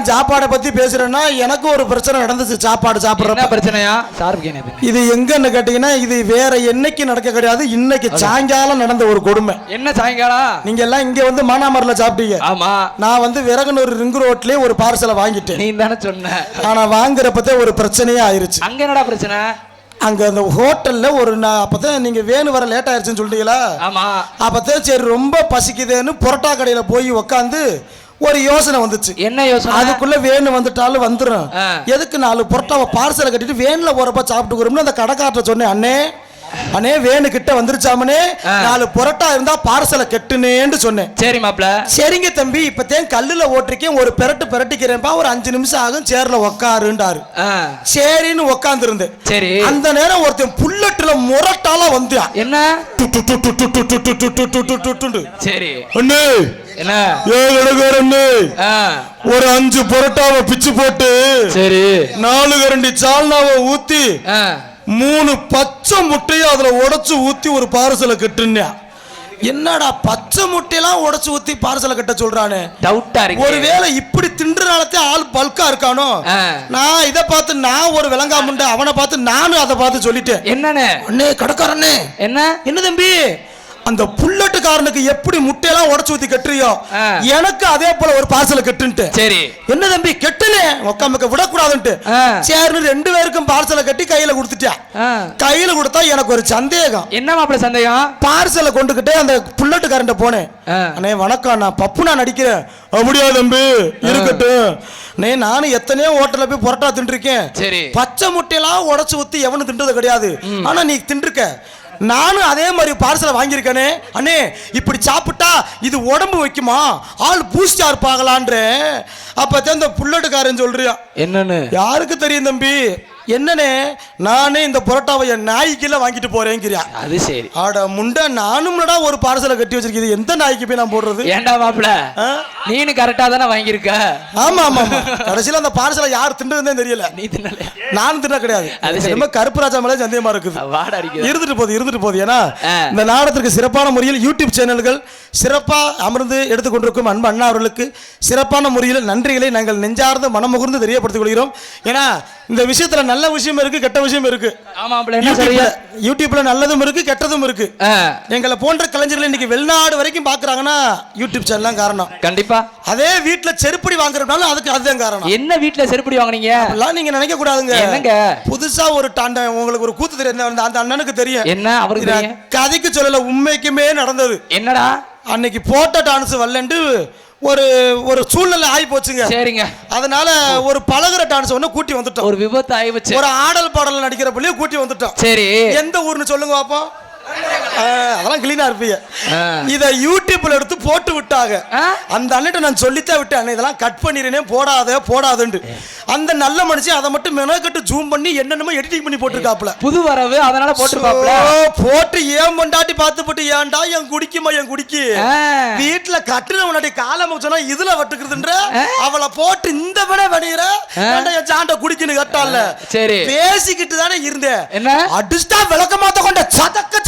சாப்பாடை பத்தி பேசுறேன்னா எனக்கு ஒரு பிரச்சனை நடந்துச்சு. சாப்பாடு சாப்பிடுற பிரச்சனையா சார்? இது எங்கன்னு கேட்டீங்கன்னா இது வேற என்னைக்கு நடக்க கிடையாது. இன்னைக்கு சாயங்காலம் நடந்த ஒரு கொடுமை. என்ன சாயங்காலம்? நீங்க எல்லாம் இங்க வந்து மானாமரில் சாப்பிட்டீங்க. ஆமா. நான் வந்து விறகுனூர் ரிங் ரோட்லயே ஒரு பார்சலை வாங்கிட்டேன். நீ தானே சொன்ன. ஆனா வாங்குறப்பதே ஒரு பிரச்சனையே ஆயிருச்சு. அங்க என்னடா பிரச்சனை? அங்க அந்த ஹோட்டல்ல ஒரு அப்பதான் நீங்க வேணு வர லேட் ஆயிருச்சுன்னு சொல்லிட்டீங்களா? ஆமா. அப்பதான் சரி ரொம்ப பசிக்குதுன்னு புரோட்டா கடையில போய் உக்காந்து ஒரு யோசனை வந்துச்சு. என்ன யோசனை? அதுக்குள்ள வேணு வந்துட்டாலும் வந்துடும், எதுக்கு 4 புரோட்டாவை பார்சலை கட்டிட்டு வேன்ல போறப்ப சாப்பிட்டுக்கிறோம்னு அந்த கடைக்காரட்ட சொன்னேன். அண்ணே வேணு கிட்ட வந்துருச்சாமனே, 4 புரோட்டா இருந்தா பார்சலை கெட்டுனேன்னு சொன்னேன். சரி மாப்ள. சரிங்க தம்பி, இப்பத்தேன் கல்லுல ஓட்டிருக்கேன், ஒரு பெரட்டுக்கிறேன்ப்பா, ஒரு 5 நிமிஷம் ஆகும், சேர்ல உக்காருண்டாரு. சரின்னு உக்காந்து இருந்தேன். சரி. அந்த நேரம் ஒருத்தன் புல்லட்டுல முரட்டால வந்தான். என்ன? சரி. அண்ணே என்ன ஒரு 5 புரோட்டாவை பிச்சு போட்டு, சரி 4 கரண்டி சால்னாவை ஊத்தி 3 பச்சை முட்டையை அதுல உடைச்சு ஊத்தி ஒரு பார்சலை கட்டுனா. என்னடா பச்சை முட்டையெல்லாம் உடைச்சு ஊத்தி பார்சலை கட்ட சொல்றானே, டவுட்டா இருக்கு. ஒருவேளை இப்படி தின்றனாலத்தே ஆள் பல்கா இருக்கானோ? நான் இதை பார்த்து நான் ஒரு விளங்காமுண்ட அவனை பார்த்து நானும் அதை பார்த்து சொல்லிட்டேன். என்னன்னு? அண்ணே கடைக்காரண்ணே, என்ன தம்பி அந்த புல்லட்டுக்காரனுக்கு எப்படி முட்டையெல்லாம் உடைச்சு ஊத்தி கட்டுறியோ எனக்கு அதே போல ஒரு பார்சலை கட்டுன்ட்டு. சரி. என்ன தம்பி கெட்டுனே உக்காமக்க விடக்கூடாதுன்ட்டு சரின்னு 2 பேருக்கும் பார்சலை கட்டி கையில கொடுத்துட்டா. கையில கொடுத்தா எனக்கு ஒரு சந்தேகம். என்ன மாப்பிள சந்தேகம்? பார்சலை கொண்டுகிட்டே அந்த புல்லட்டுக்காரன் போனேன். அண்ணே வணக்கம், நான் பப்பு நான் நடிக்கிறேன். அப்படியா தம்பி, இருக்கட்டும். நானும் எத்தனையோ ஹோட்டல்ல போய் புரோட்டா தின்றுருக்கேன். சரி. பச்சை முட்டையெல்லாம் உடைச்சு ஊத்தி எவனு தின்றது கிடையாது. ஆனா நீ தின்றுக்க, நானும் அதே மாதிரி பார்சலை வாங்கியிருக்கேனே. அண்ணே இப்படி சாப்பிட்டா இது உடம்பு வைக்குமா, ஆள் பூஸ்டா இருப்பாங்களான்ற. அப்பதான் இந்த புல்லட்டுக்காரன் சொல்றியா. என்னன்னு யாருக்கு தெரியும் தம்பி? என்னனே நானே இந்த புரோட்டாவை என் நாய்க்குல வாங்கிட்டு போறேங்கிறியா. அது சரி. ஆட முண்டை, நானும்லடா ஒரு பார்சலை கட்டி வச்சிருக்கேன், எந்த நாய்க்கு போய் நான் போடுறது? ஏண்டா மாப்பிள, நீனு கரெக்டா தானே வாங்கியிருக்க? ஆமா ஆமா ஆமா. கடைசியில அந்த பார்சலை யார் தின்றதுன்னு தெரியல. நீ தின்னல, நானும் தின்ன கிடையாது. அது ரொம்ப கருப்பு ராஜா மேலே சந்தேகமா இருக்குது. இருந்துட்டு போகுது. ஏன்னா இந்த நாடகத்திற்கு சிறப்பான முறையில் யூடியூப் சேனல்கள் சிறப்பா அமர்ந்து எடுத்துக்கொண்டிருக்கும் அன்பு அண்ணா அவர்களுக்கு சிறப்பான முறையில் நன்றிகளை நாங்கள் நெஞ்சார்ந்து மனமுகர்ந்து தெரியப்படுத்திக் கொள்கிறோம். ஏன்னா இந்த விஷயத்துல நல்ல விஷயம் இருக்கு, கெட்ட விஷயம் இருக்கு. யூடியூப்ல நல்லதும் இருக்கு, கெட்டதும் இருக்கு. எங்களை போன்ற கலைஞர்கள் இன்னைக்கு வெளிநாடு வரைக்கும் பாக்குறாங்கன்னா யூடியூப் சேனல் காரணம். கண்டிப்பா. அதே வீட்டுல செருப்படி வாங்குறதுனால அதுக்கு அதுதான் காரணம். என்ன வீட்டுல செருப்படி வாங்குனீங்க எல்லாம் நீங்க நினைக்க கூடாதுங்க. என்னங்க புதுசா ஒரு டாண்ட உங்களுக்கு ஒரு கூத்து தெரியும், அந்த அண்ணனுக்கு தெரியும். என்ன அவருக்கு கதைக்கு சொல்லல, உண்மைக்குமே நடந்தது. என்னடா அன்னைக்கு போட்ட டான்ஸ் வரலன்னு ஒரு ஒரு சூழ்நிலை ஆகி போச்சுங்க. சரிங்க. அதனால ஒரு பழகுற டான்ஸ் ஒண்ணு கூட்டி வந்துட்டோம். ஒரு விபத்து ஆகி போச்சு. ஒரு ஆடல் பாடல் நடிக்கிற பிள்ளைய கூட்டி வந்துட்டோம். சரி. எந்த ஊர்னு சொல்லுங்க பாப்போம். அதெல்லாம் கிளீனா இருப்பீங்க. இத யூடியூப்ல எடுத்து போட்டு விட்டாங்க. அந்த அண்ணன்ட்ட நான் சொல்லித்தான் விட்டேன், இதெல்லாம் கட் பண்ணிருனே, போடாதுன்னு. அந்த நல்ல மனுஷன் அதை மட்டும் மெனக்கட்டு ஜூம் பண்ணி என்னென்னமோ எடிட்டிங் பண்ணி போட்டுருக்காப்ல. புது வரவு, அதனால போட்டு ஏன் பொண்டாட்டி பார்த்து போட்டு, ஏன்டா என் குடிக்கு வீட்டுல கட்டுன முன்னாடி காலம் சொன்னா இதுல வட்டுக்குதுன்ற அவளை போட்டு இந்த விட வடிகிற என் சாண்ட குடிக்குன்னு கட்டால. சரி. பேசிக்கிட்டு தானே இருந்தேன். என்ன அடிஸ்டா விளக்க மாத்த கொண்ட சதக்க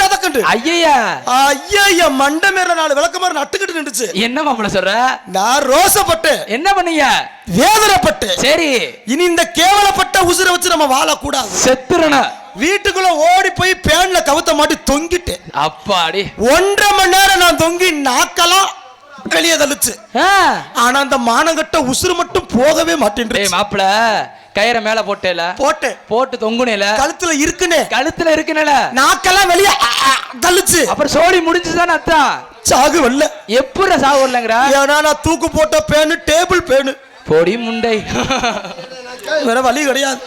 ஐயா மண்ட மேல 4 விளக்கமாறு நட்டுக்கிட்டு நின்றுச்சு. என்ன மாப்பிள சொல்ற? நான் ரோசப்பட்டு என்ன பண்ணீங்க? வேதனைப்பட்டு. சரி. இனி இந்த கேவலப்பட்ட உசுரை வச்சு நம்ம வாழக்கூடாது, செத்துறன. வீட்டுக்குள்ள ஓடி போய் பேன்ல கவுத்த மாட்டி தொங்கிட்டு, அப்பாடி 1.5 மணி நேரம் நான் தொங்கி நாக்கலாம் வெளியே தள்ளுச்சு. ஆனா அந்த மானங்கட்ட உசுறு மட்டும் போகவே மாட்டேன். மாப்பிள கயிற மேல போட்டு தொங்குனேல, கழுத்துல இருக்குனேல நாக்கெல்லாம் வெளிய தள்ளுச்சு. அப்புறம் சோடி முடிஞ்சுதானே அத்தான் சாகு வரல. எப்பற சாகு வரலங்கறா? ஏன்னா நான் தூக்கு போட்ட பேனு டேபிள் பேனு போடி முண்டை, வேற வழி கிடையாது.